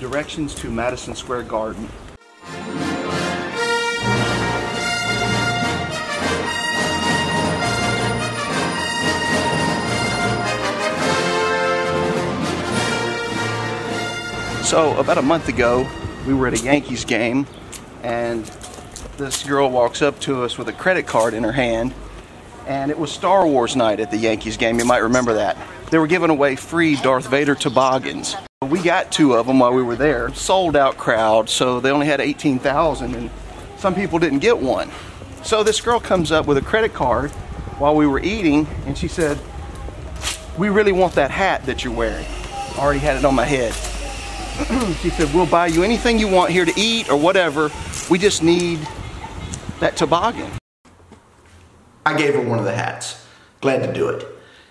Directions to Madison Square Garden. So about a month ago, we were at a Yankees game, and this girl walks up to us with a credit card in her hand, and it was Star Wars night at the Yankees game. You might remember that. They were giving away free Darth Vader toboggans. We got 2 of them while we were there. Sold out crowd, so they only had 18,000, and some people didn't get one. So this girl comes up with a credit card while we were eating, and she said, "We really want that hat that you're wearing." I already had it on my head. She said, "We'll buy you anything you want here to eat or whatever. We just need that toboggan." I gave her one of the hats. Glad to do it.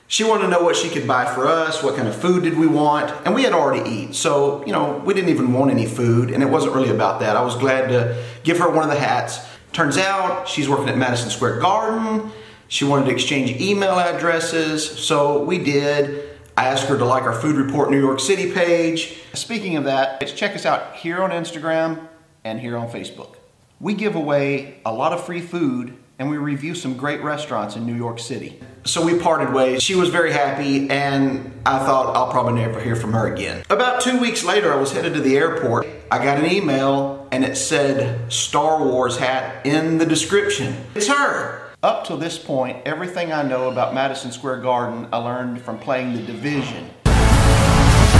She wanted to know what she could buy for us, what kind of food did we want, and we had already eaten. So, you know, we didn't even want any food, and it wasn't really about that. I was glad to give her one of the hats. Turns out she's working at Madison Square Garden. She wanted to exchange email addresses, so we did. I asked her to like our Food Report New York City page. Speaking of that, check us out here on Instagram and here on Facebook. We give away a lot of free food, and we review some great restaurants in New York City. So we parted ways. She was very happy, and I thought I'll probably never hear from her again. About 2 weeks later, I was headed to the airport. I got an email, and it said Star Wars hat in the description. It's her. Up till this point, everything I know about Madison Square Garden, I learned from playing the division. I'm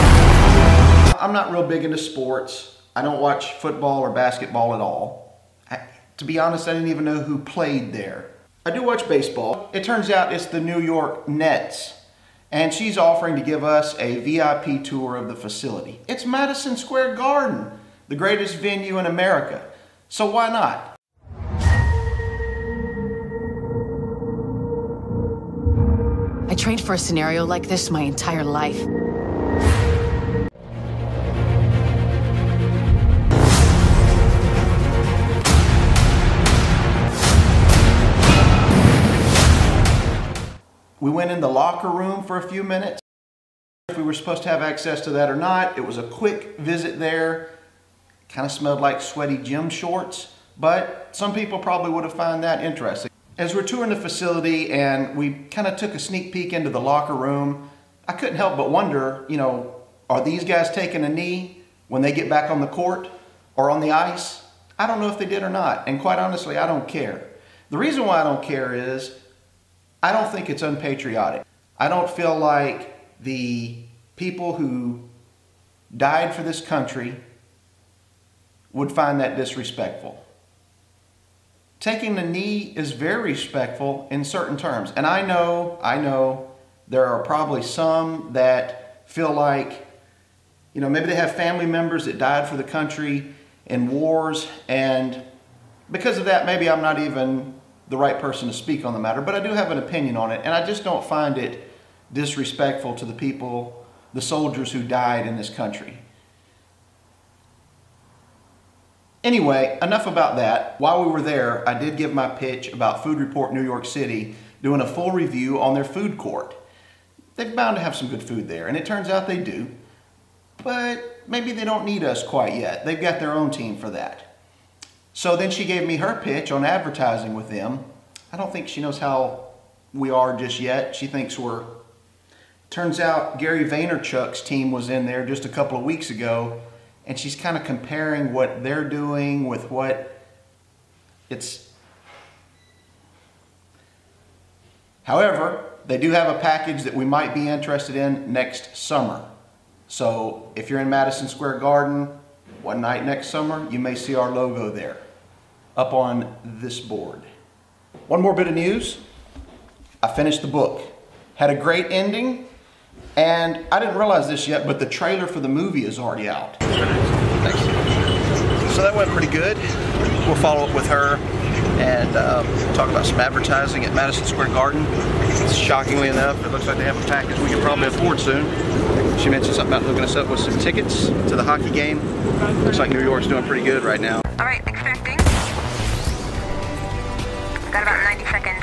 not real big into sports. I don't watch football or basketball at all. To be honest, I didn't even know who played there. I do watch baseball. It turns out it's the New York Nets, and she's offering to give us a VIP tour of the facility. It's Madison Square Garden, the greatest venue in America. So why not? I trained for a scenario like this my entire life. We went in the locker room for a few minutes. If we were supposed to have access to that or not, it was a quick visit there. Kind of smelled like sweaty gym shorts, but some people probably would have found that interesting. As we're touring the facility and we kind of took a sneak peek into the locker room, I couldn't help but wonder, you know, are these guys taking a knee when they get back on the court or on the ice? I don't know if they did or not, and quite honestly, I don't care. The reason why I don't care is I don't think it's unpatriotic. I don't feel like the people who died for this country would find that disrespectful. Taking the knee is very respectful in certain terms. And I know there are probably some that feel like, you know, maybe they have family members that died for the country in wars, and because of that, maybe I'm not even the right person to speak on the matter, but I do have an opinion on it, and I just don't find it disrespectful to the people, the soldiers who died in this country. Anyway, enough about that. While we were there, I did give my pitch about Food Report New York City, doing a full review on their food court. They're bound to have some good food there, and it turns out they do, but maybe they don't need us quite yet. They've got their own team for that. So then she gave me her pitch on advertising with them. I don't think she knows how we are just yet. She thinks we're... Turns out Gary Vaynerchuk's team was in there just a couple of weeks ago, and she's kind of comparing what they're doing with what it's... However, they do have a package that we might be interested in next summer. So if you're in Madison Square Garden, one night next summer, you may see our logo there, up on this board. One more bit of news. I finished the book. Had a great ending, and I didn't realize this yet, but the trailer for the movie is already out. Thanks. So that went pretty good. We'll follow up with her and talk about some advertising at Madison Square Garden. Shockingly enough, it looks like they have a package we can probably afford soon. She mentioned something about hooking us up with some tickets to the hockey game. Looks like New York's doing pretty good right now. All right, expecting. Got about 90 seconds.